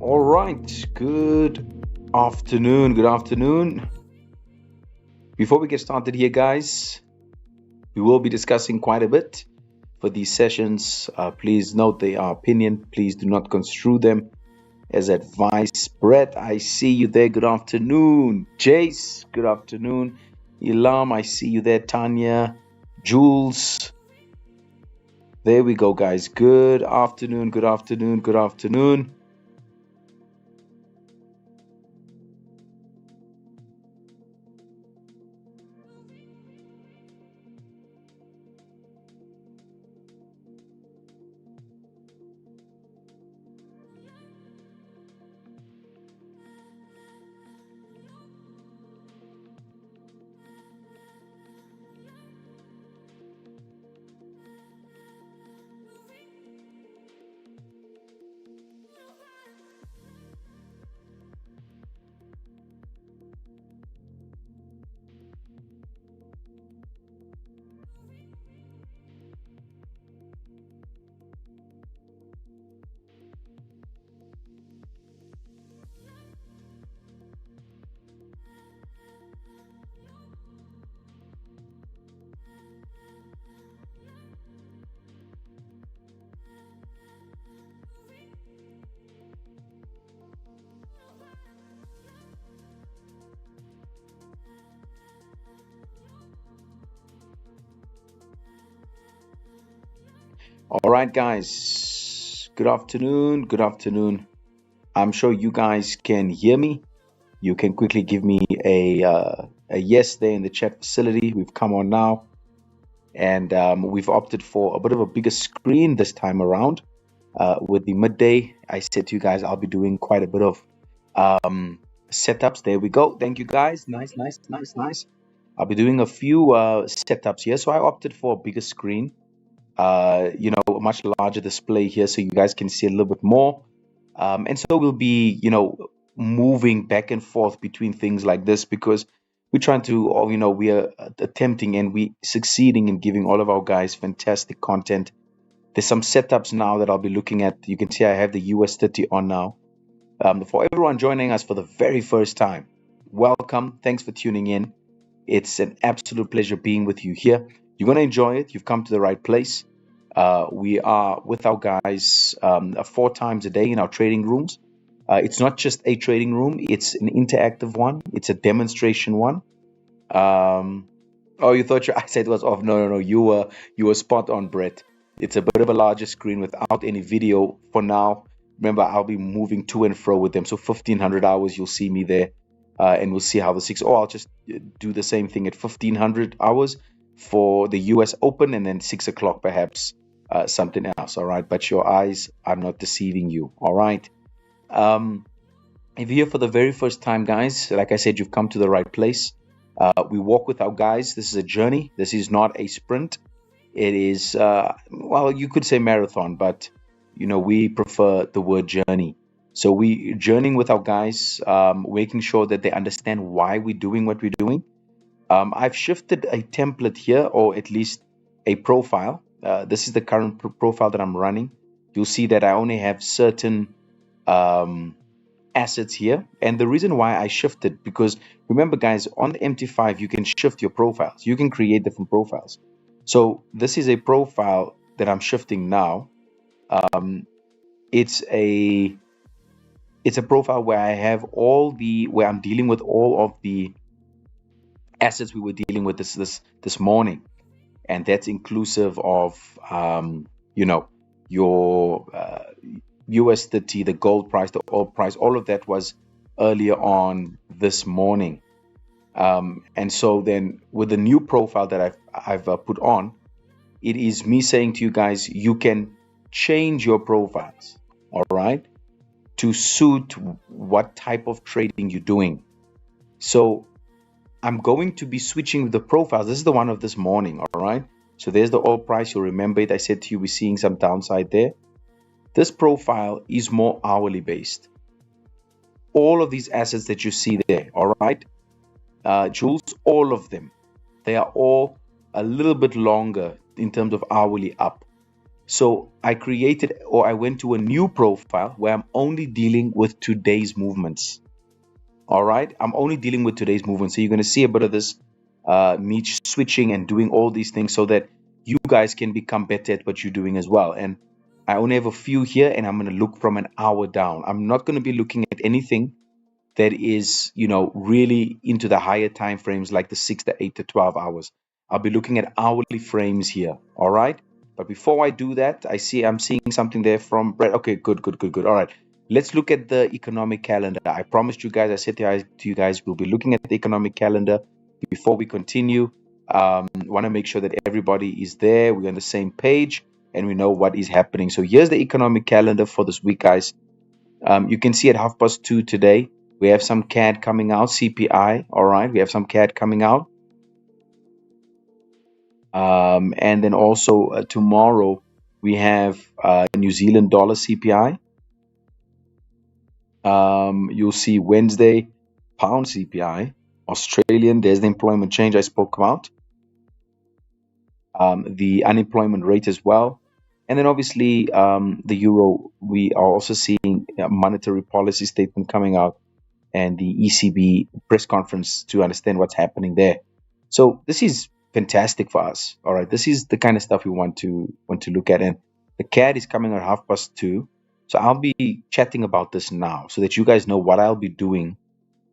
All right, good afternoon. Good afternoon. Before we get started here, guys, we will be discussing quite a bit for these sessions. Please note they are opinion. Please do not construe them as advice. Brett, I see you there. Good afternoon. Jace, good afternoon. Ilam, I see you there. Tanya, Jules. There we go, guys. Good afternoon. Good afternoon. Good afternoon. All right, guys. Good afternoon. Good afternoon. I'm sure you guys can hear me. You can quickly give me a yes there in the chat facility. We've come on now, and we've opted for a bit of a bigger screen this time around. With the midday, I said to you guys, I'll be doing quite a bit of setups. There we go. Thank you, guys. Nice, nice, nice, nice. I'll be doing a few setups here, so I opted for a bigger screen. A much larger display here so you guys can see a little bit more. And so we'll be, moving back and forth between things like this because we're trying to, we are attempting and we succeeding in giving all of our guys fantastic content. There's some setups now that I'll be looking at. You can see I have the US 30 on now. For everyone joining us for the very first time, welcome. Thanks for tuning in. It's an absolute pleasure being with you here. You're going to enjoy it. You've come to the right place. We are with our guys 4 times a day in our trading rooms. It's not just a trading room. It's an interactive one. It's a demonstration one. Oh, you thought your eyesight was off. No. You were spot on, Brett. It's a bit of a larger screen without any video for now. Remember, I'll be moving to and fro with them. So 1500 hours, you'll see me there. And we'll see how the 6. I'll just do the same thing at 1500 hours for the US Open, and then 6 o'clock perhaps something else. All right, but your eyes are not deceiving you. All right. If you're here for the very first time, guys, like I said, you've come to the right place. We walk with our guys. This is a journey. This is not a sprint. It is, you could say marathon, but we prefer the word journey. So we journeying with our guys, making sure that they understand why we're doing what we're doing. I've shifted a template here, or at least a profile. This is the current profile that I'm running. You'll see that I only have certain assets here. And the reason why I shifted, because remember, guys, on the MT5, you can shift your profiles. You can create different profiles. So this is a profile that I'm shifting now. It's a profile where I have where I'm dealing with all of the assets we were dealing with this morning, and that's inclusive of your US 30, the gold price, the oil price. All of that was earlier on this morning. And so then with the new profile that I've put on, it is me saying to you guys, you can change your profiles, all right, to suit what type of trading you're doing. So I'm going to be switching the profiles. This is the one of this morning, all right? So there's the oil price. You'll remember it. I said to you, we're seeing some downside there. This profile is more hourly based. All of these assets that you see there, all right, Jules, all of them, they are all a little bit longer in terms of hourly up. So I created, or I went to a new profile where I'm only dealing with today's movements. All right, I'm only dealing with today's movements. So you're going to see a bit of this, me switching and doing all these things so that you guys can become better at what you're doing as well. And I only have a few here, and I'm going to look from an hour down. I'm not going to be looking at anything that is, really into the higher time frames like the 6 to 8 to 12 hours. I'll be looking at hourly frames here. All right. But before I do that, I'm seeing something there from Brett. Okay, good, good, good, good. All right. Let's look at the economic calendar. I promised you guys, I said to you guys, we'll be looking at the economic calendar before we continue. Want to make sure that everybody is there. We're on the same page and we know what is happening. So here's the economic calendar for this week, guys. You can see at 2:30 today, we have some CAD coming out, CPI. All right, we have some CAD coming out. And then also tomorrow, we have New Zealand dollar CPI. You'll see Wednesday, pound CPI. Australian, there's the employment change I spoke about. The unemployment rate as well. And then obviously the euro, we are also seeing a monetary policy statement coming out and the ECB press conference to understand what's happening there. So this is fantastic for us. All right, this is the kind of stuff we want to look at. And the CAD is coming at 2:30. So I'll be chatting about this now so that you guys know what I'll be doing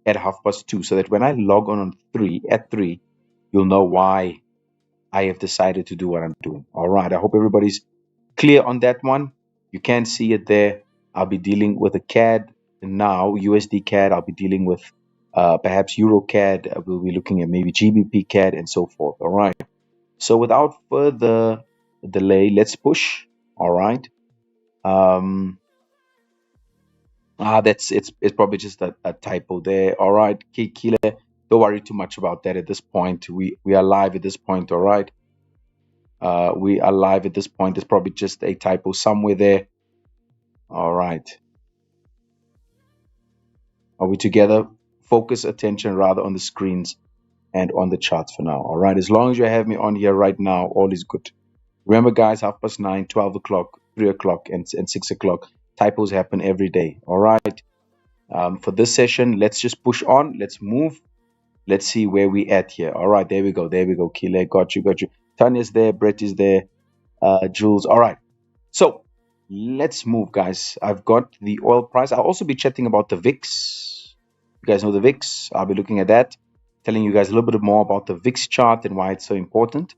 at 2:30. So that when I log on at 3, you'll know why I have decided to do what I'm doing. All right, I hope everybody's clear on that one. You can see it there. I'll be dealing with a CAD now, USD CAD. I'll be dealing with perhaps Euro CAD. We'll be looking at maybe GBP CAD and so forth. All right. So without further delay, let's push. All right. It's probably just a typo there. All right, Kile, don't worry too much about that at this point. We are live at this point. All right. We are live at this point. It's probably just a typo somewhere there. All right. Are we together? Focus attention rather on the screens and on the charts for now. All right. As long as you have me on here right now, all is good. Remember, guys, 9:30, 12 o'clock, 3 o'clock, and 6 o'clock. Typos happen every day. All right. For this session, let's just push on. Let's move. Let's see where we at here. All right. There we go. There we go. Kile, got you. Tanya's there. Brett is there. Jules. All right. So let's move, guys. I've got the oil price. I'll also be chatting about the VIX. You guys know the VIX. I'll be looking at that, telling you guys a little bit more about the VIX chart and why it's so important.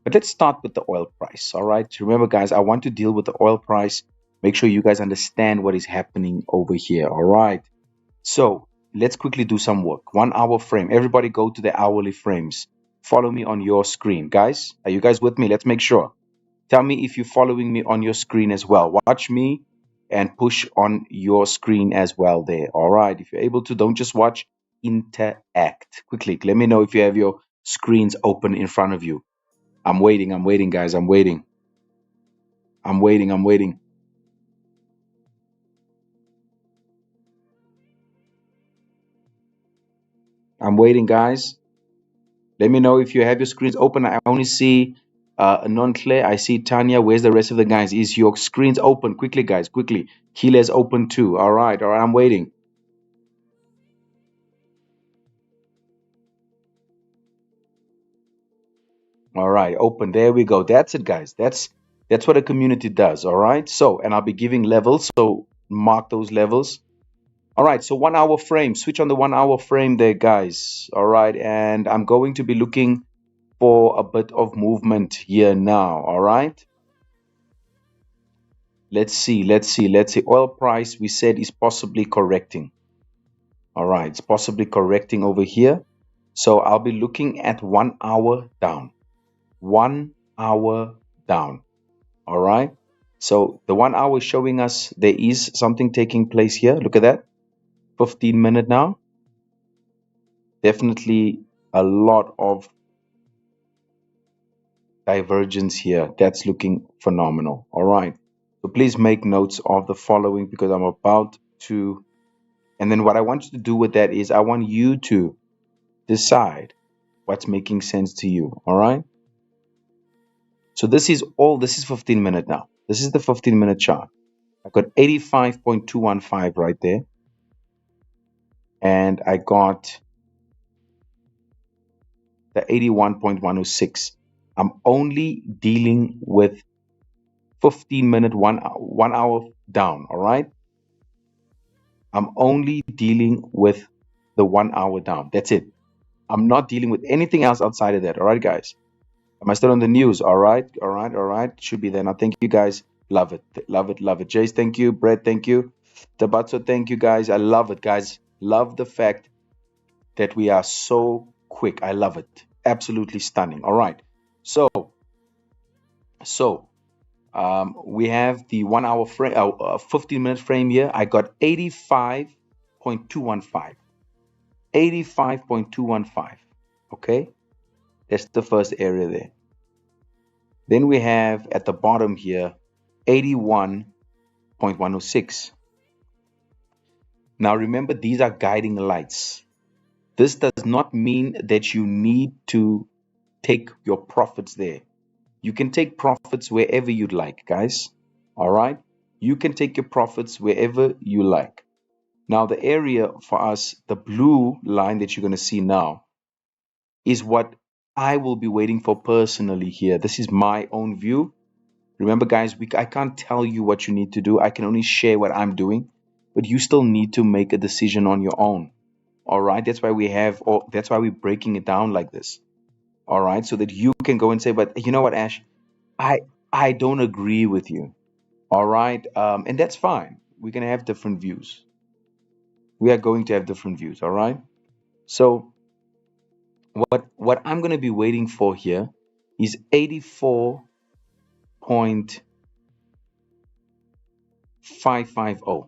But let's start with the oil price. All right. Remember, guys, I want to deal with the oil price. Make sure you guys understand what is happening over here. All right. So let's quickly do some work. 1 hour frame. Everybody go to the hourly frames. Follow me on your screen. Guys, are you guys with me? Let's make sure. Tell me if you're following me on your screen as well. Watch me and push on your screen as well there. All right. If you're able to, don't just watch, interact. Quickly, let me know if you have your screens open in front of you. I'm waiting, guys. I'm waiting. I'm waiting. I'm waiting, guys. Let me know if you have your screens open. I only see non-clear. I see Tanya. Where's the rest of the guys? Is your screens open? Quickly, guys. Quickly. Kila's open too. All right. All right. I'm waiting. All right. Open. There we go. That's it, guys. That's what a community does. All right. So, and I'll be giving levels. So mark those levels. All right. So 1 hour frame. Switch on the 1 hour frame there, guys. All right. And I'm going to be looking for a bit of movement here now. All right. Let's see. Oil price, we said, is possibly correcting. All right. It's possibly correcting over here. So I'll be looking at 1 hour down. 1 hour down. All right. So the 1 hour is showing us there is something taking place here. Look at that. 15-minute now. Definitely a lot of divergence here. That's looking phenomenal. All right. So please make notes of the following because I'm about to. And then what I want you to do with that is I want you to decide what's making sense to you. All right. So this is 15-minute now. This is the 15-minute chart. I got 85.215 right there. And I got the 81.106. I'm only dealing with 15-minute, 1 hour down, all right? I'm only dealing with the 1 hour down. That's it. I'm not dealing with anything else outside of that. All right, guys. Am I still on the news? All right. All right. All right. Should be there. Now, thank you, guys. Love it. Love it. Love it. Jace, thank you. Brett, thank you. Tabatso, thank you, guys. I love it, guys. Love the fact that we are so quick. I love it. Absolutely stunning. All right. So we have the 1 hour frame, 15-minute frame here. I got 85.215. 85.215. Okay. That's the first area there. Then we have at the bottom here 81.106. Now remember, these are guiding lights. This does not mean that you need to take your profits there. You can take profits wherever you'd like, guys. All right? You can take your profits wherever you like. Now the area for us, the blue line that you're going to see now, is what I will be waiting for personally here. This is my own view. Remember, guys, I can't tell you what you need to do. I can only share what I'm doing, but you still need to make a decision on your own. All right, that's why that's why we're breaking it down like this. All right, so that you can go and say, but you know what, Ash, I don't agree with you. All right, and that's fine. We're gonna have different views. We are going to have different views. All right. So what I'm gonna be waiting for here is 84.550.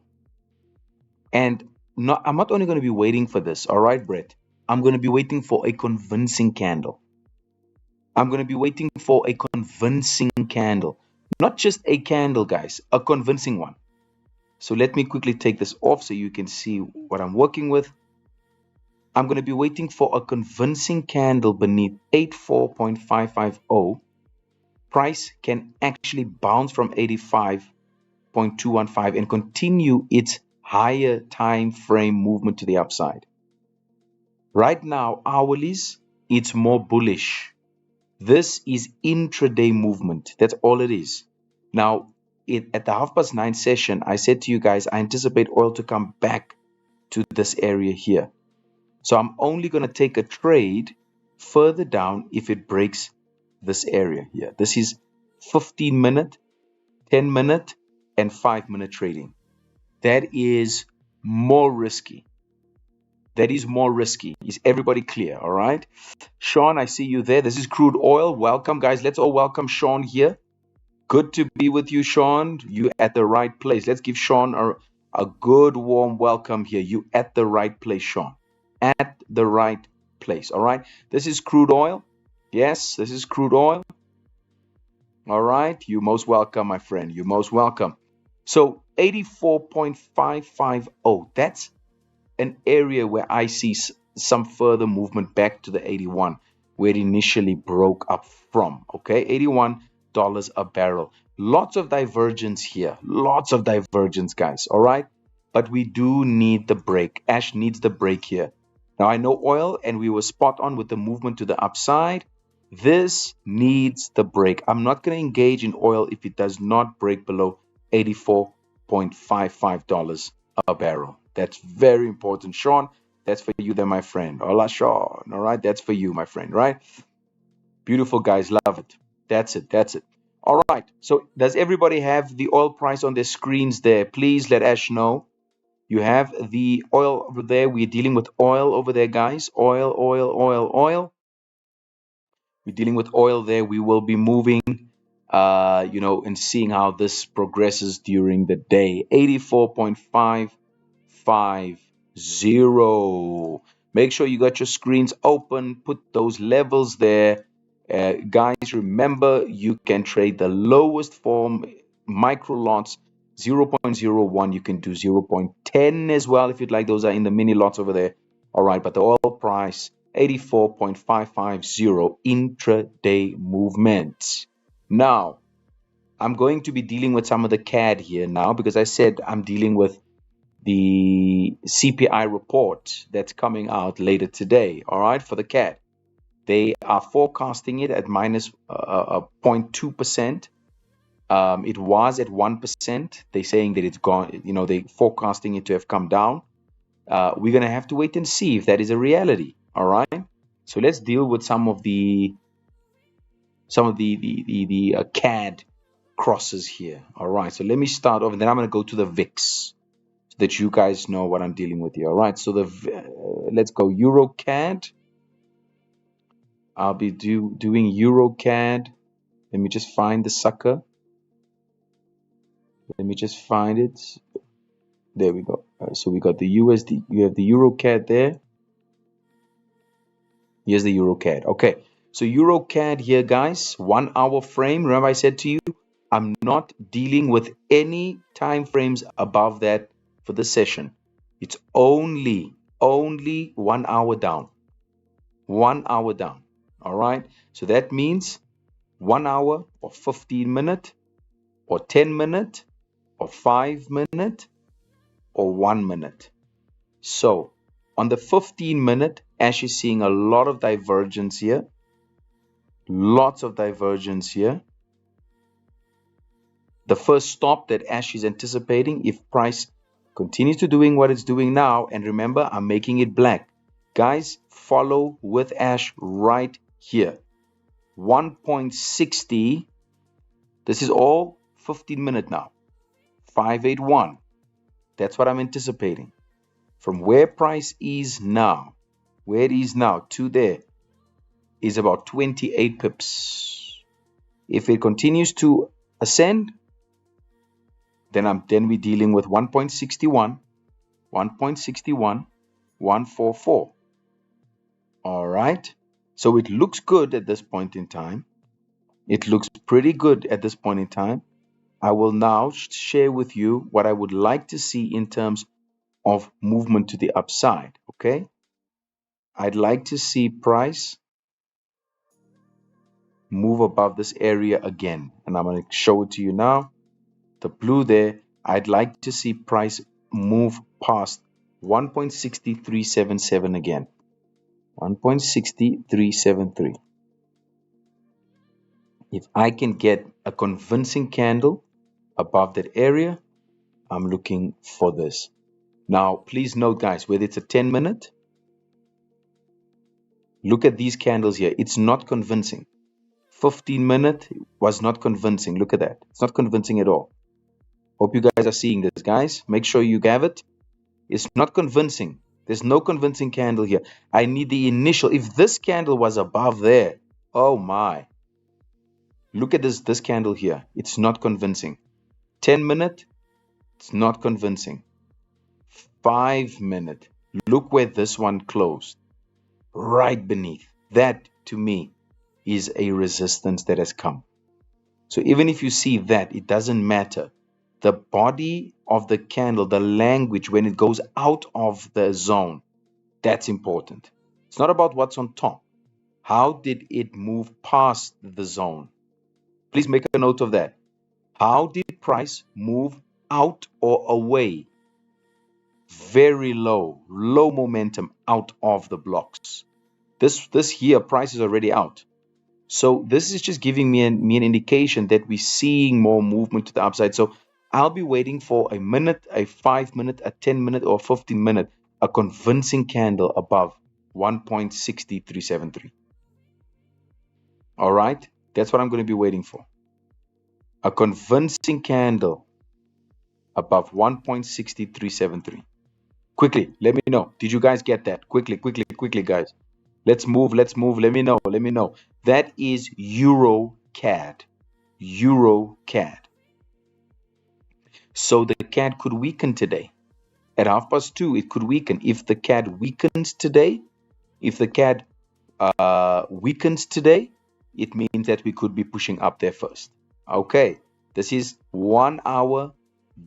And I'm not only going to be waiting for this, all right, Brett? I'm going to be waiting for a convincing candle. I'm going to be waiting for a convincing candle. Not just a candle, guys, a convincing one. So let me quickly take this off so you can see what I'm working with. I'm going to be waiting for a convincing candle beneath 84.550. Price can actually bounce from 85.215 and continue its higher time frame movement to the upside. Right now, hourlies, it's more bullish. This is intraday movement. That's all it is. Now, at the 9:30 session, I said to you guys, I anticipate oil to come back to this area here. So I'm only going to take a trade further down if it breaks this area here. This is 15-minute, 10-minute, and 5-minute trading. That is more risky. That is more risky. Is everybody clear? All right. Sean, I see you there. This is crude oil. Welcome, guys. Let's all welcome Sean here. Good to be with you, Sean. You at the right place. Let's give Sean a good warm welcome here. You at the right place, Sean. At the right place. All right. This is crude oil. Yes, this is crude oil. All right. You're most welcome, my friend. You're most welcome. So 84.550. That's an area where I see some further movement back to the 81, where it initially broke up from. Okay, $81 a barrel. Lots of divergence here. Lots of divergence, guys. All right, but we do need the break. Ash needs the break here. Now I know oil, and we were spot on with the movement to the upside. This needs the break. I'm not going to engage in oil if it does not break below $84.55 a barrel. That's very important, Sean. That's for you there, my friend. Hola, Sean. All right, that's for you, my friend, right? Beautiful, guys. Love it. That's it. That's it. All right. So does everybody have the oil price on their screens there? Please let Ash know. You have the oil over there. We're dealing with oil over there, guys. Oil, oil, oil, oil. We're dealing with oil there. We will be moving, and seeing how this progresses during the day. 84.550. Make sure you got your screens open. Put those levels there. Guys, remember, you can trade the lowest form, micro lots, 0.01. You can do 0.10 as well if you'd like. Those are in the mini lots over there. All right, but the oil price, 84.550 intraday movement. Now, I'm going to be dealing with some of the CAD here now, because I said I'm dealing with the CPI report that's coming out later today. All right, for the CAD, they are forecasting it at minus 0.2%. It was at 1%. They're saying that it's gone, they're forecasting it to have come down. We're going to have to wait and see if that is a reality. All right. So let's deal with some of the CAD crosses here. All right. So let me start off, and then I'm going to go to the VIX so that you guys know what I'm dealing with here. All right. So let's go EuroCAD. I'll be doing EuroCAD. Let me just find the sucker. Let me just find it. There we go. So we got the USD. You have the EuroCAD there. Here's the EuroCAD. Okay. So EuroCAD here, guys. 1 hour frame. Remember I said to you, I'm not dealing with any time frames above that for this session. It's only 1 hour down. 1 hour down. All right. So that means 1 hour or 15 minute or 10 minute or 5 minute or 1 minute. So on the 15 minute, Ash is seeing a lot of divergence here. Lots of divergence here. The first stop that Ash is anticipating, if price continues to doing what it's doing now, and remember, I'm making it black. Guys, follow with Ash right here. 1.60. This is all 15 minute now. 581. That's what I'm anticipating. From where price is now, where it is now to there, is about 28 pips. If it continues to ascend, then we're dealing with 1.61, 1.61, 144. All right. So it looks good at this point in time. It looks pretty good at this point in time. I will now share with you what I would like to see in terms of movement to the upside. Okay. I'd like to see price move above this area again, and I'm going to show it to you now. The blue there, I'd like to see price move past 1.6377 again. 1.6373. If I can get a convincing candle above that area, I'm looking for this. Now, please note, guys, whether it's a 10 minute, look at these candles here. It's not convincing. 15 minute was not convincing. Look at that. It's not convincing at all. Hope you guys are seeing this, guys. Make sure you have it. It's not convincing. There's no convincing candle here. I need the initial. If this candle was above there, oh my. Look at this candle here. It's not convincing. 10 minute, it's not convincing. 5 minute. Look where this one closed. Right beneath. That, to me, is a resistance that has come. So even if you see that, it doesn't matter. The body of the candle, the language, when it goes out of the zone, that's important. It's not about what's on top. How did it move past the zone? Please make a note of that. How did price move out or away? Very low momentum out of the blocks. This here, price is already out. So this is just giving me an indication that we're seeing more movement to the upside. So I'll be waiting for a minute, a 5 minute, a 10 minute, or 15 minute, a convincing candle above 1.6373. All right, that's what I'm going to be waiting for. A convincing candle above 1.6373. Quickly, let me know. Did you guys get that? Quickly, guys. Let's move. Let me know. That is EuroCAD. EuroCAD. So the CAD could weaken today. At 2:30, it could weaken. If the CAD weakens today, it means that we could be pushing up there first. Okay, this is 1 hour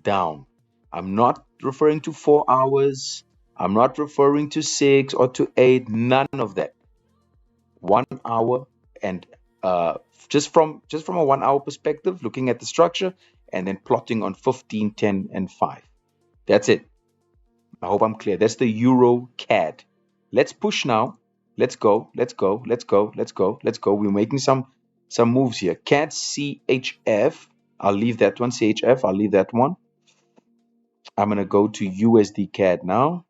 down. I'm not referring to 4 hours. I'm not referring to 6 or to 8. None of that. 1 hour and just from a 1 hour perspective, looking at the structure and then plotting on 15, 10, and 5. That's it. I hope I'm clear. That's the Euro CAD. Let's push now. Let's go. Let's go. Let's go. Let's go. Let's go. We're making some moves here. CAD CHF. I'll leave that one. CHF. I'll leave that one. I'm gonna go to USD CAD now.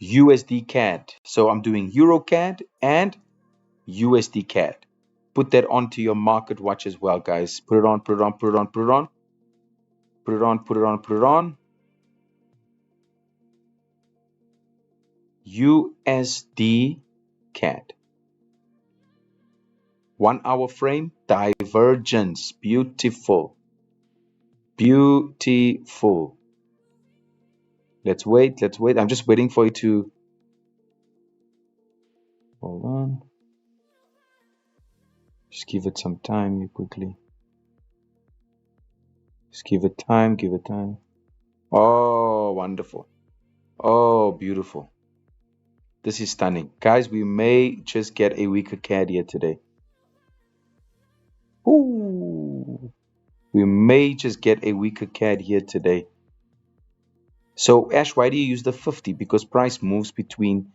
USD CAD. So I'm doing Euro CAD and USD CAD. Put that onto your market watch as well, guys. Put it on, put it on, put it on, put it on. Put it on, put it on, put it on. USD CAD. 1 hour frame, divergence. Beautiful. Beautiful. Let's wait, let's wait. I'm just waiting for you to... Hold on. Just give it some time here quickly. Just give it time, give it time. Oh, wonderful. Oh, beautiful. This is stunning. Guys, we may just get a weaker CAD here today. Ooh. We may just get a weaker CAD here today. So, Ash, why do you use the 50? Because price moves between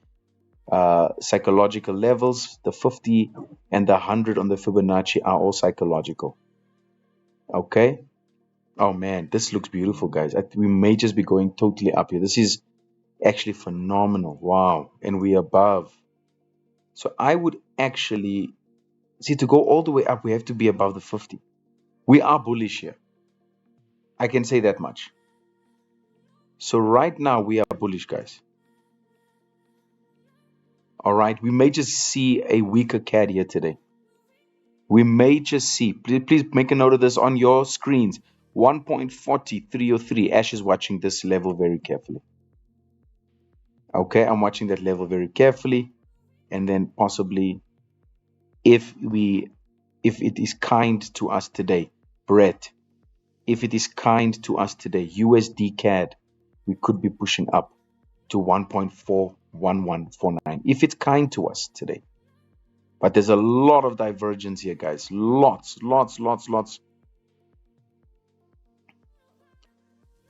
psychological levels. The 50 and the 100 on the Fibonacci are all psychological. Okay. Oh man, this looks beautiful, guys. We may just be going totally up here. This is actually phenomenal. Wow. And we're above. So I would actually see, to go all the way up, we have to be above the 50. We are bullish here. I can say that much. So right now we are bullish, guys. All right. We may just see a weaker CAD here today. We may just see, please make a note of this on your screens. 1.4303. Ash is watching this level very carefully. Okay, I'm watching that level very carefully. And then possibly, if it is kind to us today, Brett, if it is kind to us today, USD CAD, we could be pushing up to 1.41149. If it's kind to us today. But there's a lot of divergence here, guys. Lots.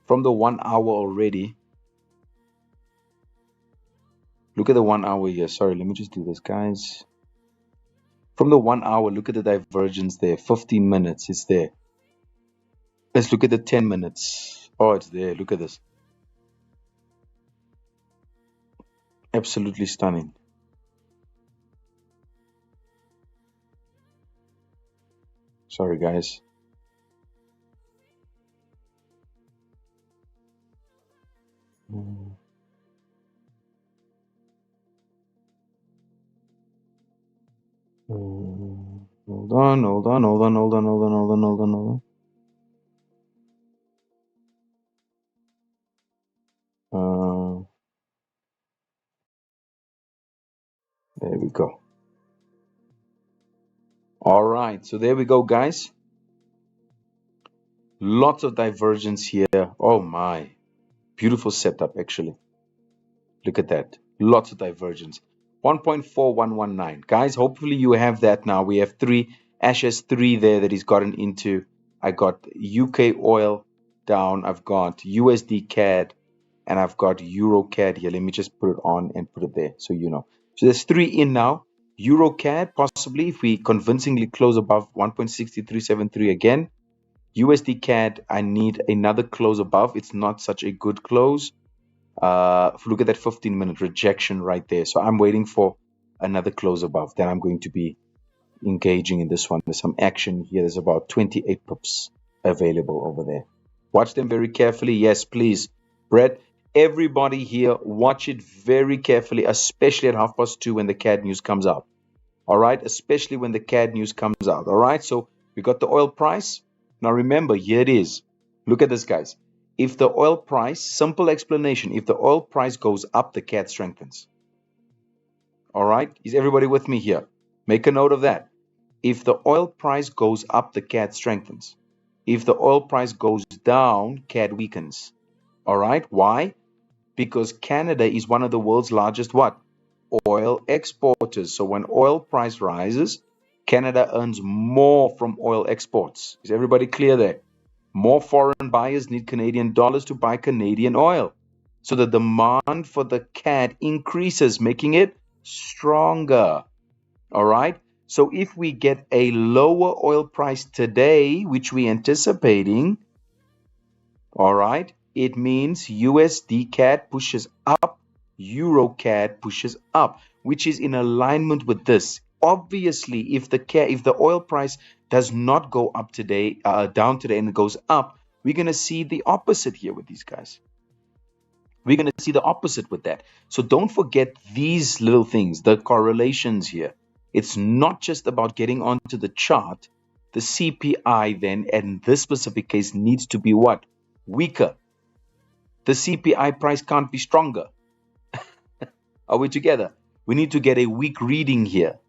From the 1 hour already. Look at the 1 hour here. Sorry, let me just do this, guys. From the 1 hour, look at the divergence there. 15 minutes, it's there. Let's look at the 10 minutes. Oh, it's there. Look at this. Absolutely stunning. Sorry, guys. Hold on. There we go. All right, so there we go, guys. Lots of divergence here. Oh my, beautiful setup actually. Look at that. Lots of divergence. 1.4119. Guys, hopefully you have that now. We have 3. Ash has 3 there that he's gotten into. I got UK oil down. I've got USD CAD. And I've got Euro CAD here. Let me just put it on and put it there so you know. So there's 3 in now. Euro CAD, possibly, if we convincingly close above 1.6373 again. USD CAD, I need another close above. It's not such a good close. Look at that 15-minute rejection right there. So I'm waiting for another close above. Then I'm going to be engaging in this one. There's some action here. There's about 28 pips available over there. Watch them very carefully. Yes, please. Brett, everybody here, watch it very carefully, especially at 2:30 when the CAD news comes out. All right, especially when the CAD news comes out. All right, so we got the oil price. Now remember, here it is. Look at this, guys. If the oil price, simple explanation, if the oil price goes up, the CAD strengthens. All right, is everybody with me here? Make a note of that. If the oil price goes up, the CAD strengthens. If the oil price goes down, CAD weakens. All right, why? Because Canada is one of the world's largest what? oil exporters. So when oil price rises, Canada earns more from oil exports. Is everybody clear there? More foreign buyers need Canadian dollars to buy Canadian oil. So the demand for the CAD increases, making it stronger. All right. So if we get a lower oil price today, which we're anticipating, all right, it means USD CAD pushes up, Euro CAD pushes up, which is in alignment with this. Obviously, if the oil price does not go up today, down today, and it goes up, we're gonna see the opposite here with these guys. We're gonna see the opposite with that. So don't forget these little things, the correlations here. It's not just about getting onto the chart. The CPI then, in this specific case, needs to be what? Weaker. The CPI price can't be stronger. Are we together? We need to get a weak reading here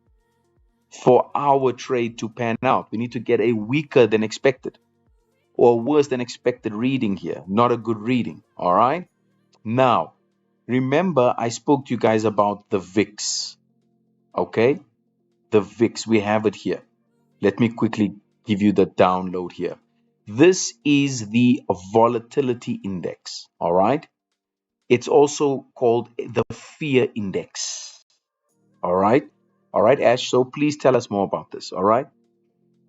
for our trade to pan out. We need to get a weaker than expected or worse than expected reading here. Not a good reading. All right. Now, remember I spoke to you guys about the VIX. Okay. The VIX, we have it here. Let me quickly give you the download here. This is the volatility index. All right. It's also called the fear index. All right. All right, Ash. So please tell us more about this. All right.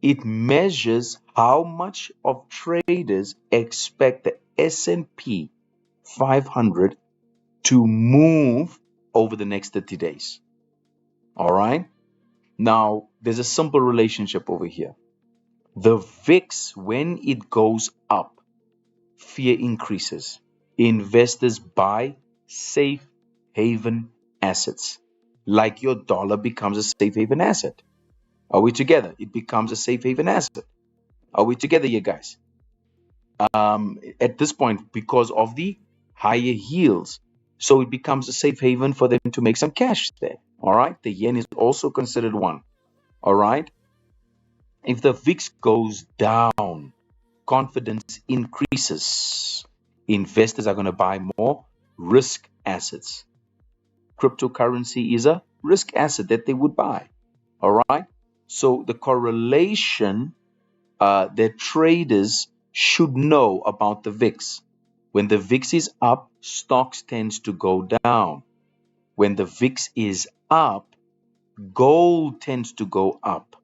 It measures how much of traders expect the S&P 500 to move over the next 30 days. All right. Now, there's a simple relationship over here. The VIX, when it goes up, fear increases. Investors buy safe haven assets. Like your dollar becomes a safe haven asset. Are we together? It becomes a safe haven asset. Are we together, you guys? At this point, because of the higher yields, so it becomes a safe haven for them to make some cash there. All right. The yen is also considered one. All right. If the VIX goes down, confidence increases. Investors are going to buy more risk assets. Cryptocurrency is a risk asset that they would buy. All right. So the correlation that traders should know about the VIX. When the VIX is up, stocks tends to go down. When the VIX is up, gold tends to go up.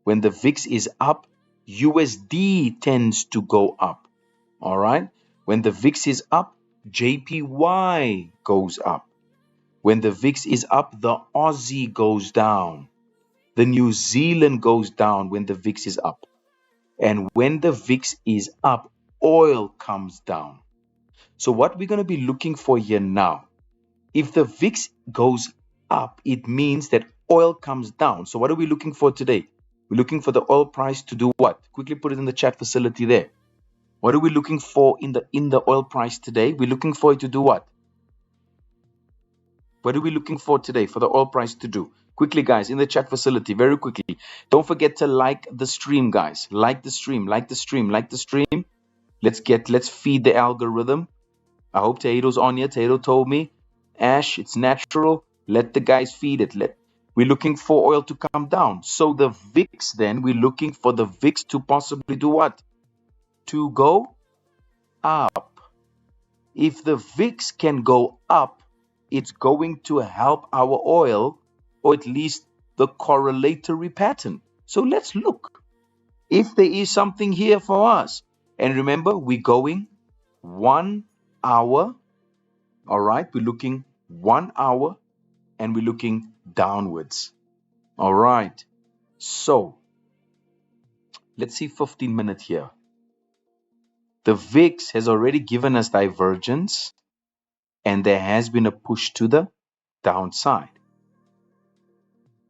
When the VIX is up, USD tends to go up. All right. When the VIX is up, JPY goes up. When the VIX is up, the Aussie goes down. The New Zealand goes down when the VIX is up. And when the VIX is up, oil comes down. So what we're going to be looking for here now, if the VIX goes up, it means that oil comes down. So what are we looking for today? We're looking for the oil price to do what? Quickly put it in the chat facility there. What are we looking for in the oil price today? We're looking for it to do what? What are we looking for today for the oil price to do? Quickly, guys, in the chat facility, very quickly. Don't forget to like the stream, guys. Like the stream, like the stream, like the stream. Let's feed the algorithm. I hope Tato's on here. Tato told me, Ash, it's natural. Let the guys feed it. We're looking for oil to come down. So the VIX then, we're looking for the VIX to possibly do what? To go up. If the VIX can go up, it's going to help our oil, or at least the correlatory pattern. So let's look if there is something here for us. And remember, we're going 1 hour. All right, we're looking 1 hour and we're looking downwards. All right, so let's see 15 minutes here. The VIX has already given us divergence and there has been a push to the downside.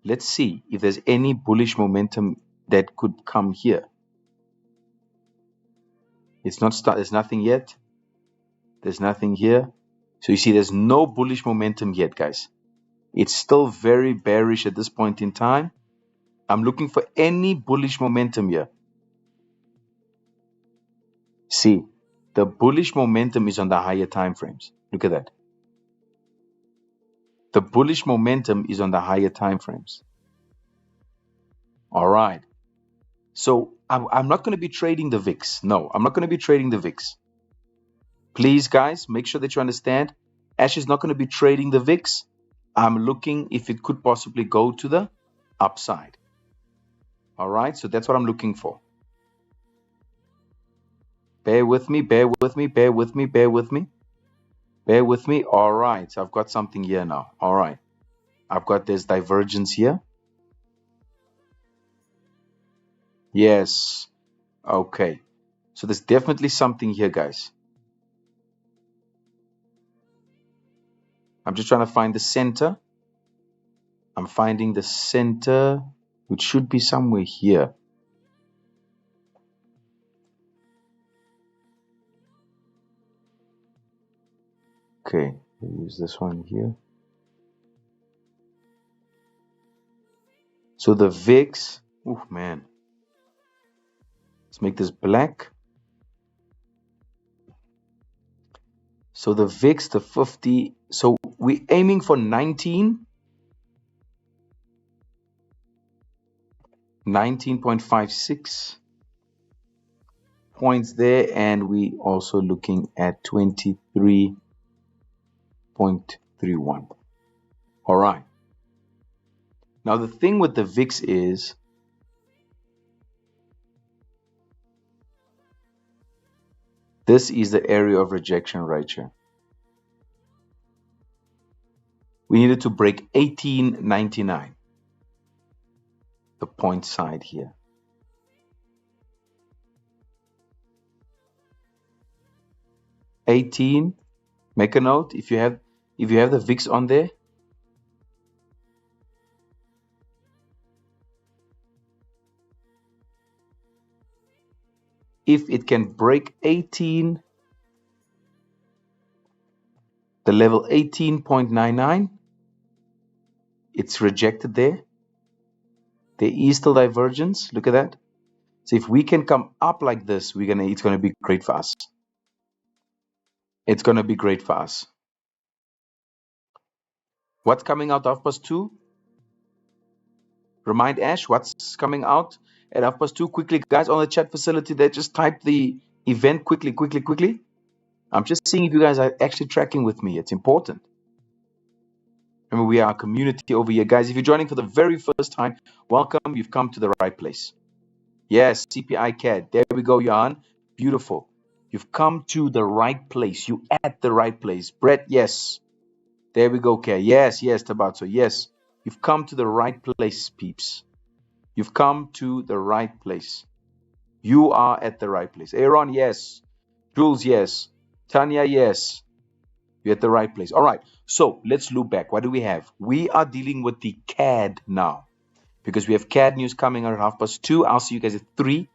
Let's see if there's any bullish momentum that could come here. It's not start. There's nothing yet. There's nothing here. So you see, there's no bullish momentum yet, guys. It's still very bearish at this point in time. I'm looking for any bullish momentum here. See, the bullish momentum is on the higher time frames. Look at that. The bullish momentum is on the higher time frames. All right. So I'm not going to be trading the VIX. No, I'm not going to be trading the VIX. Please, guys, make sure that you understand. Ash is not going to be trading the VIX. I'm looking if it could possibly go to the upside. All right. So that's what I'm looking for. Bear with me, bear with me, bear with me, bear with me. Bear with me. All right. So I've got something here now. All right. I've got this divergence here. Yes. Okay. So there's definitely something here, guys. I'm just trying to find the center. I'm finding the center, which should be somewhere here. Okay. We'll use this one here. So the VIX, oh man. Let's make this black. So the VIX, the 50, so we're aiming for 19.56 points there, and we also looking at 23.31. All right. Now the thing with the VIX is this is the area of rejection right here. We needed to break 18.99, the point side here. Make a note if you have the VIX on there. If it can break 18, the level 18.99, it's rejected there. There is still divergence. Look at that. So if we can come up like this, it's gonna be great for us. It's gonna be great for us. What's coming out of +2? Remind Ash what's coming out at +2 quickly, guys, on the chat facility there. Just type the event quickly. I'm just seeing if you guys are actually tracking with me. It's important. Remember, we are a community over here, guys. If you're joining for the very first time, welcome. You've come to the right place. Yes, CPI CAD. There we go, Johan. Beautiful. You've come to the right place. You at the right place. Brett, yes. There we go, Kay. Yes, Tabatso. Yes. You've come to the right place, peeps. You've come to the right place. You are at the right place. Aaron, yes. Jules, yes. Tanya, yes. You're at the right place. All right. So let's loop back. What do we have? We are dealing with the CAD now because we have CAD news coming out at 2:30. I'll see you guys at 3.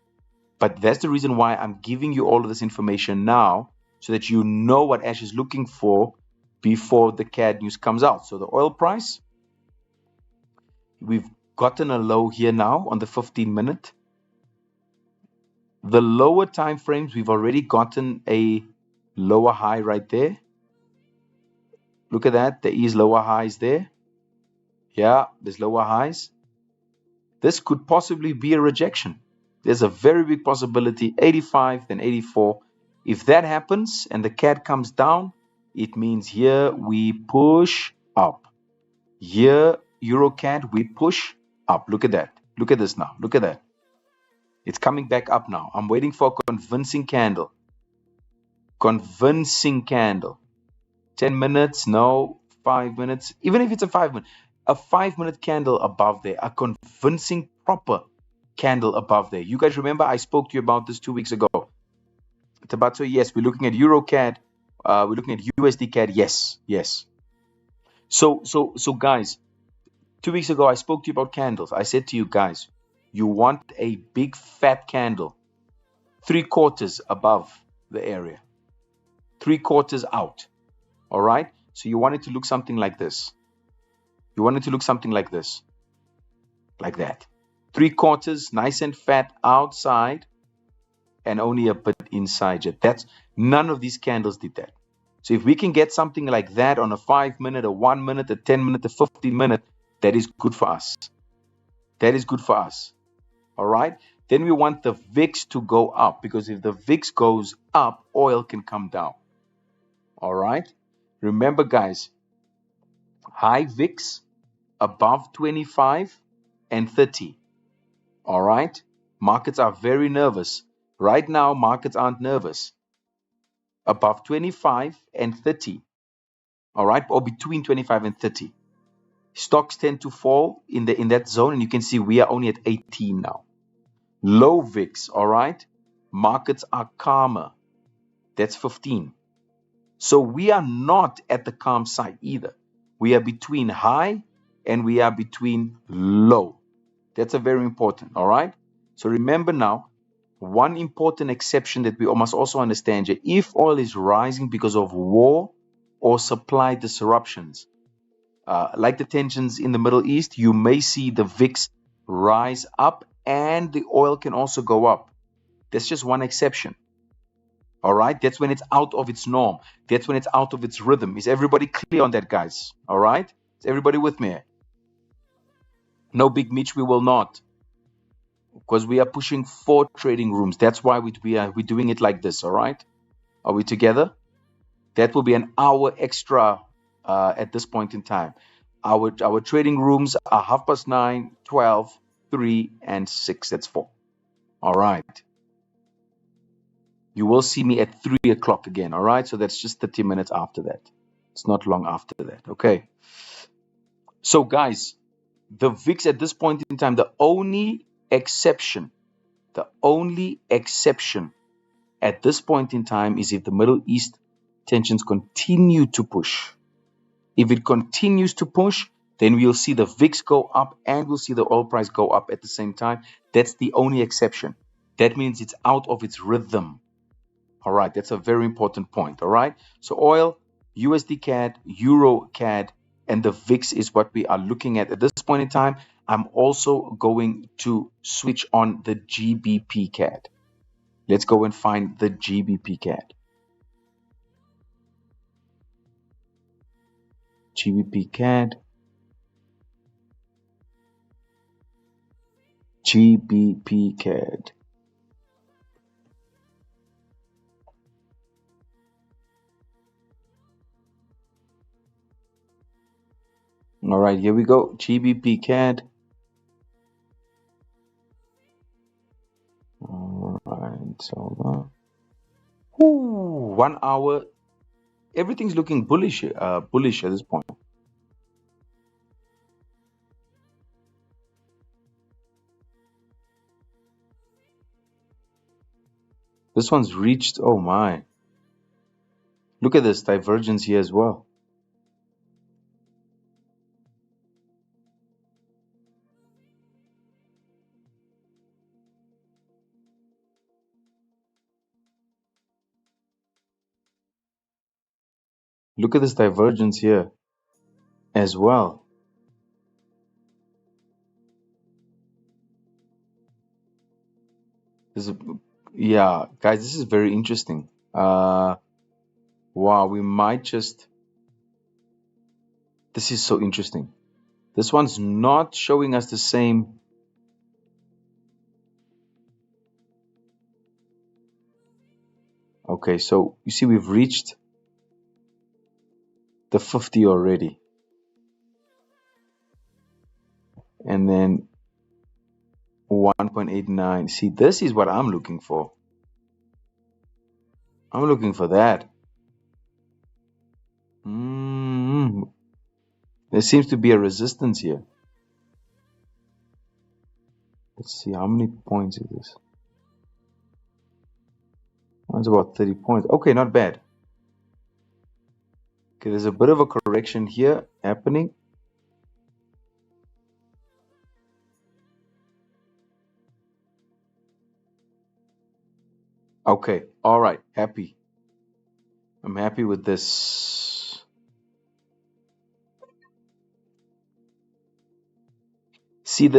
But that's the reason why I'm giving you all of this information now so that you know what Ash is looking for before the CAD news comes out. So the oil price, we've gotten a low here now on the 15-minute. The lower time frames, we've already gotten a lower high right there. Look at that. There is lower highs there. Yeah, there's lower highs. This could possibly be a rejection. There's a very big possibility. 85, then 84. If that happens and the CAD comes down, it means here we push up. Here, EuroCAD, we push up. Look at that. Look at this now. Look at that. It's coming back up now. I'm waiting for a convincing candle. Convincing candle. 10 minutes, no, 5 minutes. Even if it's a 5-minute, a 5-minute candle above there, a convincing proper candle above there. You guys remember I spoke to you about this 2 weeks ago. Tabatso, yes, we're looking at EuroCAD. We're looking at USD CAD. Yes. So guys, 2 weeks ago I spoke to you about candles. I said to you guys, you want a big fat candle, 3/4 above the area, 3/4 out. All right. So you want it to look something like this. You want it to look something like this, like that. 3/4, nice and fat outside, and only a bit inside it. None of these candles did that. So if we can get something like that on a 5 minute, a 1 minute, a 10 minute, a 15 minute, that is good for us. That is good for us. All right. Then we want the VIX to go up, because if the VIX goes up, oil can come down. All right. Remember, guys, high VIX above 25 and 30. All right. Markets are very nervous. Right now, markets aren't nervous. Above 25 and 30. All right. Or between 25 and 30. Stocks tend to fall in that zone, and you can see we are only at 18 now. Low VIX, all right? Markets are calmer. That's 15. So we are not at the calm side either. We are between high and we are between low. That's a very important, all right? So remember now, one important exception that we must also understand, if oil is rising because of war or supply disruptions, like the tensions in the Middle East, you may see the VIX rise up and the oil can also go up. That's just one exception. All right. That's when it's out of its norm. That's when it's out of its rhythm. Is everybody clear on that, guys? All right. Is everybody with me? No, Big Mitch, we will not. Because we are pushing 4 trading rooms. That's why we're doing it like this. All right. Are we together? That will be an hour extra at this point in time. Our trading rooms are 9:30, 12, 3, and 6. That's 4. All right. You will see me at 3 o'clock again. All right. So that's just 30 minutes after that. It's not long after that. Okay. So guys, the VIX at this point in time, the only exception at this point in time is if the Middle East tensions continue to push. If it continues to push, then we'll see the VIX go up and we'll see the oil price go up at the same time. That's the only exception. That means it's out of its rhythm. All right, that's a very important point. All right, so oil, USD CAD, Euro CAD, and the VIX is what we are looking at this point in time. I'm also going to switch on the GBP CAD. Let's go and find the GBP CAD. GBP CAD. GBP CAD. All right, here we go. GBP CAD. All right, so 1 hour. Everything's looking bullish at this point. This one's reached, oh my. Look at this divergence here as well. Look at this divergence here as well. Yeah, guys, this is very interesting. Wow, we might just... This is so interesting. This one's not showing us the same... Okay, so you see we've reached the 50 already. And then 1.89. See, this is what I'm looking for. I'm looking for that. There seems to be a resistance here. Let's see, how many points is this? That's about 30 points. Okay, not bad. Okay, there's a bit of a correction here happening. Okay, all right, happy. I'm happy with this. See,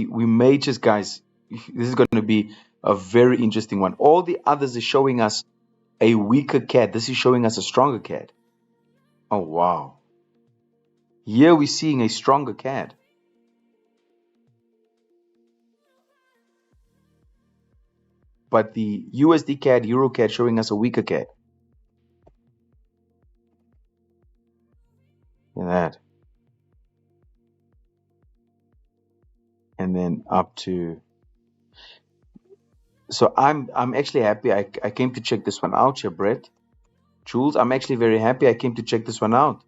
we may just, guys, this is going to be a very interesting one. All the others are showing us a weaker CAD. This is showing us a stronger CAD. Oh, wow. Here we're seeing a stronger CAD. But the USD CAD, Euro CAD showing us a weaker CAD. Look at that. And then up to... So I'm actually happy I came to check this one out here, Brett. Jules, I'm actually very happy I came to check this one out.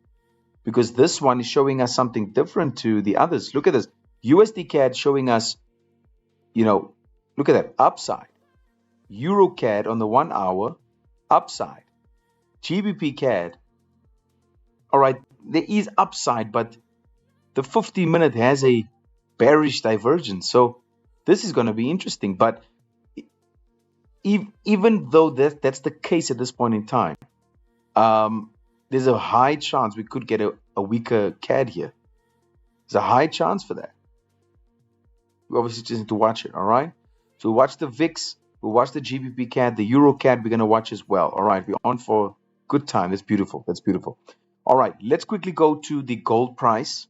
Because this one is showing us something different to the others. Look at this. USD CAD showing us, look at that, upside. Euro CAD on the 1 hour, upside. GBP CAD, all right, there is upside, but the 50-minute has a bearish divergence. So this is going to be interesting. But even though that's the case at this point in time, there's a high chance we could get a weaker CAD here. There's a high chance for that. We obviously just need to watch it, all right? So watch the VIX, we'll watch the GBP CAD, the Euro CAD we're going to watch as well. All right, we're on for good time. That's beautiful. That's beautiful. All right, let's quickly go to the gold price.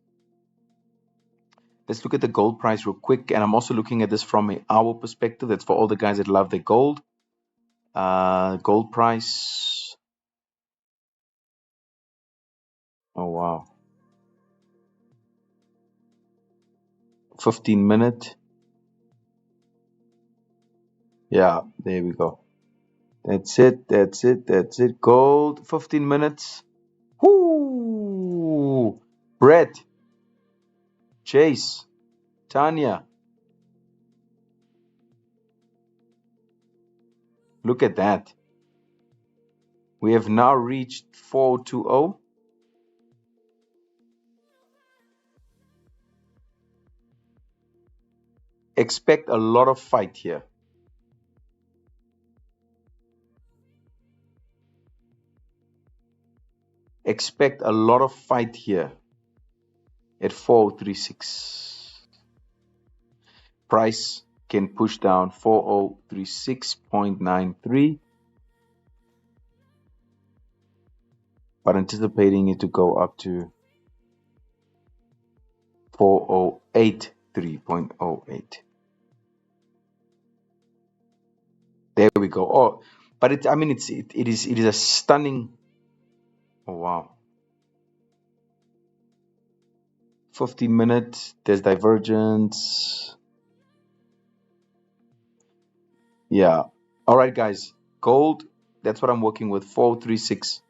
Let's look at the gold price real quick. And I'm also looking at this from an hour perspective. That's for all the guys that love their gold. Gold price. Oh, wow. 15-minute. Yeah, there we go. That's it. That's it. That's it. Gold, 15 minutes. Whoo! Brett, Chase, Tanya. Look at that. We have now reached 420. Expect a lot of fight here. Expect a lot of fight here at 4036. Price can push down 4036.93, but anticipating it to go up to 4083.08. There we go. Oh, but it is a stunning. Oh, wow. 50-minute, there's divergence. Yeah. All right, guys. Gold, that's what I'm working with. 436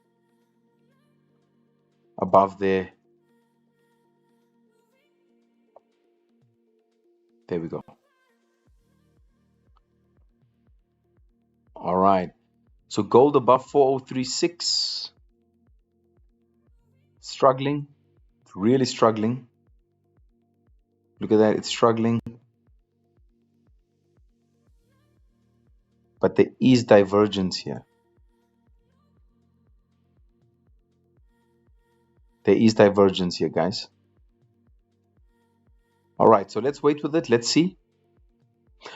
above there. There we go. All right. So gold above 4036. Struggling. It's really struggling. Look at that. It's struggling. But there is divergence here. There is divergence here, guys. All right. So let's wait with it. Let's see.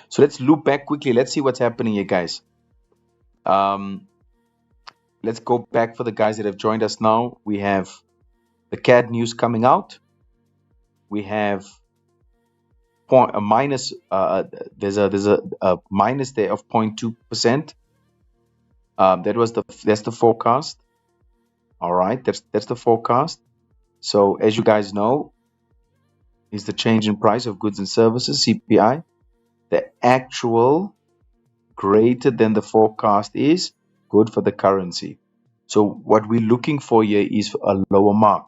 So let's loop back quickly. Let's see what's happening here, guys. Let's go back for the guys that have joined us now. We have the CAD news coming out. We have a minus. There's a minus there of 0.2%. That's the forecast. All right, that's the forecast. So as you guys know, is the change in price of goods and services, CPI. The actual greater than the forecast is good for the currency. So what we're looking for here is a lower mark.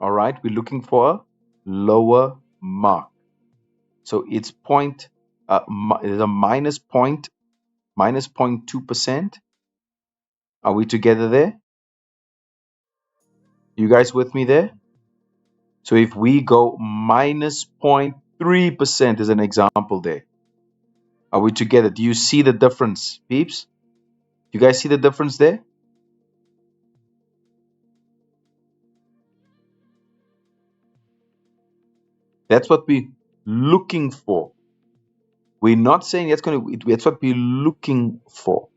All right, we're looking for a lower mark. So it's there's a minus 0.2%. Are we together there? You guys with me there? So if we go minus 0.3% as an example there, are we together? Do you see the difference, peeps? You guys see the difference there? That's what we're looking for. We're not saying that's what we're looking for.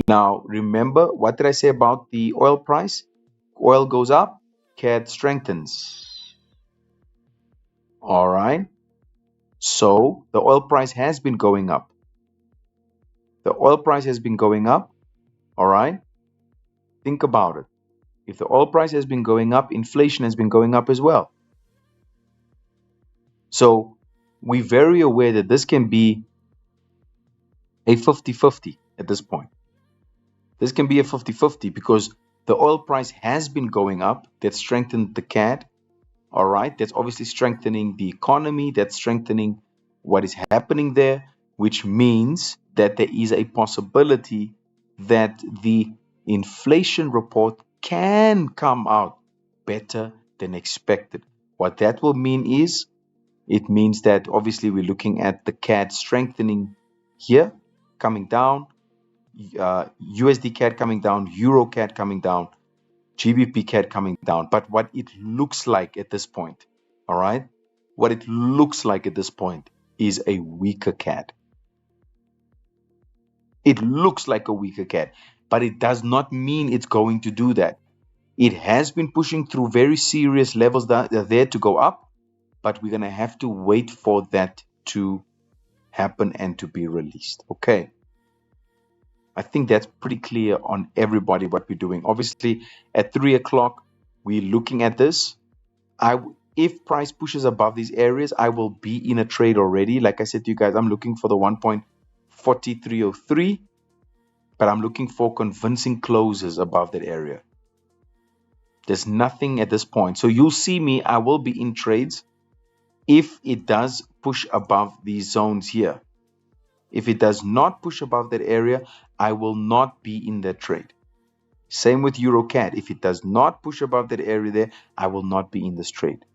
Now, remember, what did I say about the oil price? Oil goes up, CAD strengthens. All right. So the oil price has been going up. The oil price has been going up. All right. Think about it. If the oil price has been going up, inflation has been going up as well. So we're very aware that this can be a 50-50 at this point. This can be a 50-50 because the oil price has been going up. That strengthened the CAD. All right. That's obviously strengthening the economy. That's strengthening what is happening there, which means that there is a possibility that the inflation report can come out better than expected. What that will mean is it means that obviously we're looking at the CAD strengthening here, coming down, USD CAD coming down, Euro CAD coming down, GBP CAD coming down. But what it looks like at this point, all right, what it looks like at this point is a weaker CAD. It looks like a weaker CAD, but it does not mean it's going to do that. It has been pushing through very serious levels that are there to go up, but we're going to have to wait for that to happen and to be released. Okay. I think that's pretty clear on everybody what we're doing. Obviously, at 3 o'clock, we're looking at this. If price pushes above these areas, I will be in a trade already. Like I said to you guys, I'm looking for the 1.4303, but I'm looking for convincing closes above that area. There's nothing at this point. So you'll see me, I will be in trades if it does push above these zones here. If it does not push above that area, I will not be in that trade. Same with EuroCAD. If it does not push above that area there, I will not be in this trade.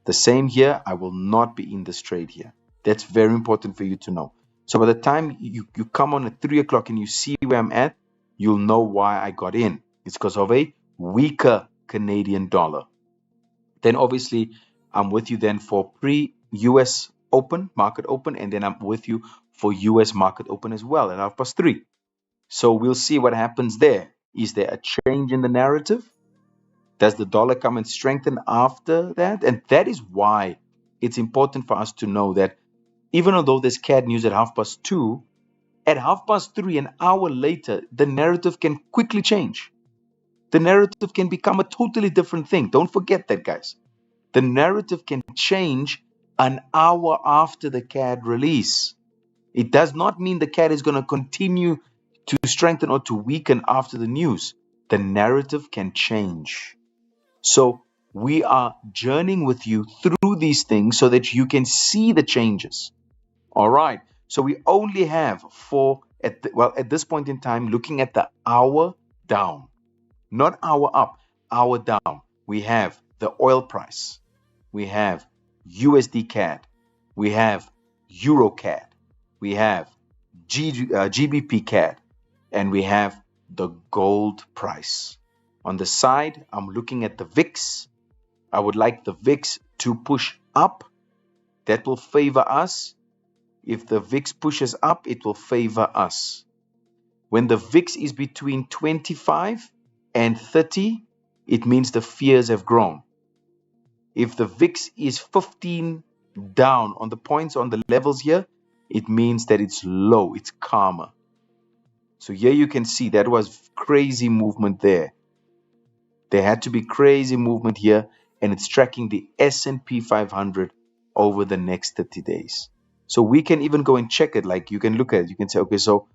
The same here, I will not be in this trade here. That's very important for you to know. So by the time you come on at 3 o'clock and you see where I'm at, you'll know why I got in. It's because of a weaker Canadian dollar. Then obviously, I'm with you then for pre-US open, market open, and then I'm with you for US market open as well at 3:30. So we'll see what happens there. Is there a change in the narrative? Does the dollar come and strengthen after that? And that is why it's important for us to know that even although there's CAD news at 2:30, at 3:30, an hour later, the narrative can quickly change. The narrative can become a totally different thing. Don't forget that, guys. The narrative can change an hour after the CAD release. It does not mean the CAD is going to continue to strengthen or to weaken after the news. The narrative can change. So we are journeying with you through these things so that you can see the changes. All right. So we only have at this point in time, looking at the hour down, not hour up, hour down. We have the oil price. We have USD CAD. We have Euro CAD. We have GBP CAD. And we have the gold price. On the side, I'm looking at the VIX. I would like the VIX to push up. That will favor us. If the VIX pushes up, it will favor us. When the VIX is between 25 and 30, it means the fears have grown. If the VIX is 15 down on the points, on the levels here, it means that it's low, it's calmer. So here you can see that was crazy movement there. There had to be crazy movement here, and it's tracking the S&P 500 over the next 30 days. So we can even go and check it. Like you can look at it. You can say, okay, so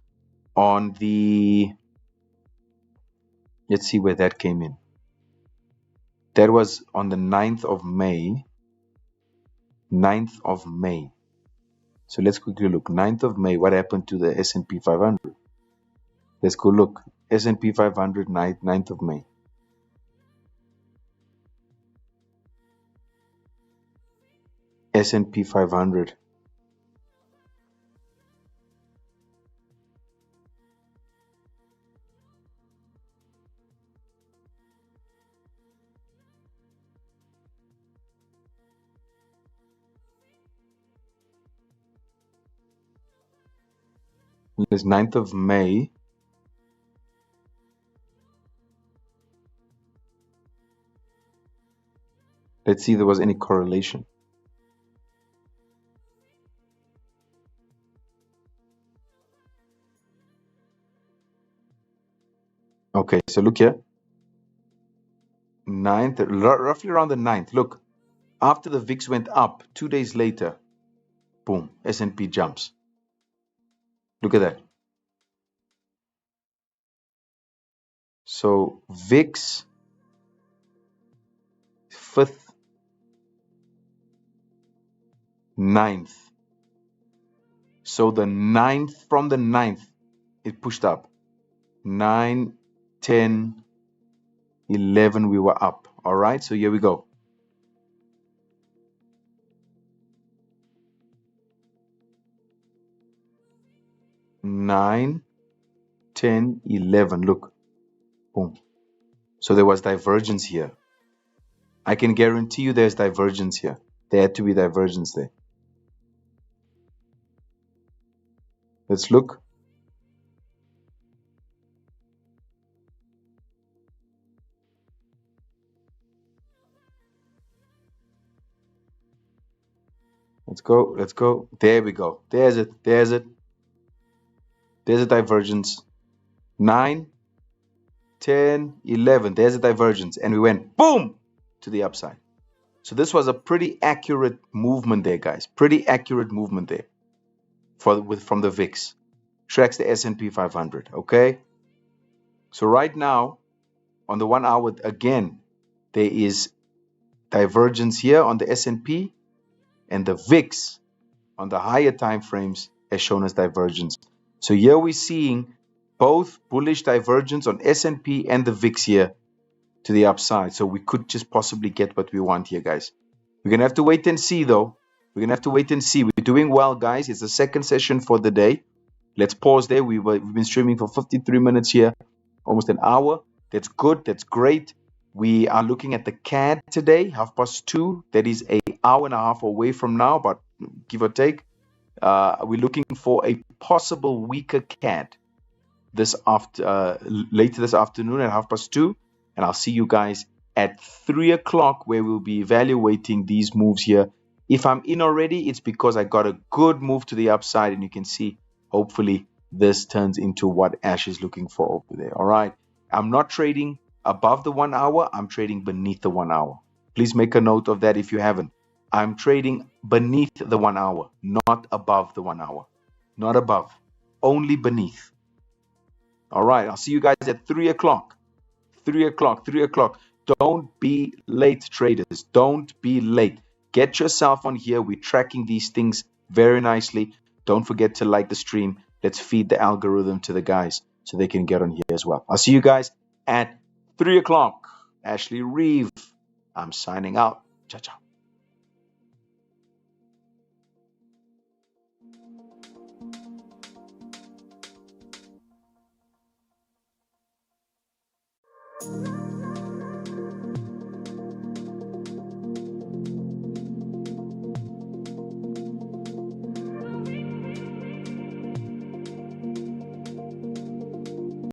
on the, let's see where that came in. That was on the 9th of May. 9th of May. So let's quickly look. 9th of May, what happened to the S&P 500? Let's go look. S&P 500, 9th of May. S&P 500. It's 9th of May. Let's see if there was any correlation. Okay, so look here. 9th, roughly around the 9th. Look, after the VIX went up, 2 days later, boom, S&P jumps. Look at that. So VIX 5th, 9th. So the 9th, from the 9th, it pushed up. 9, 10, 11, we were up. All right, so here we go. Nine, 10, 11. Look, boom. So there was divergence here. I can guarantee you there's divergence here. There had to be divergence there. Let's look. Let's go. Let's go. There we go. There's it. There's it. There's a divergence. 9, 10, 11. There's a divergence. And we went boom to the upside. So this was a pretty accurate movement there, guys. Pretty accurate movement there from the VIX. Tracks the S&P 500. Okay. So right now on the 1 hour, again, there is divergence here on the S&P, and the VIX on the higher time frames has shown us divergence. So here we're seeing both bullish divergence on S&P and the VIX here to the upside. So we could just possibly get what we want here, guys. We're going to have to wait and see, though. We're going to have to wait and see. We're doing well, guys. It's the second session for the day. Let's pause there. We've been streaming for 53 minutes here, almost an hour. That's good. That's great. We are looking at the CAD today, 2:30. That is an hour and a half away from now, but give or take. We're looking for a possible weaker CAD later this afternoon at 2:30, and I'll see you guys at 3 o'clock, where we'll be evaluating these moves here. If I'm in already, it's because I got a good move to the upside, and you can see, hopefully, this turns into what Ash is looking for over there. All right. I'm not trading above the 1 hour. I'm trading beneath the 1 hour. Please make a note of that if you haven't. I'm trading beneath the 1 hour, not above the 1 hour. Not above, only beneath. All right. I'll see you guys at 3 o'clock. 3 o'clock, 3 o'clock. Don't be late, traders. Don't be late. Get yourself on here. We're tracking these things very nicely. Don't forget to like the stream. Let's feed the algorithm to the guys so they can get on here as well. I'll see you guys at 3 o'clock. Ashley Reeve, I'm signing out. Ciao, ciao.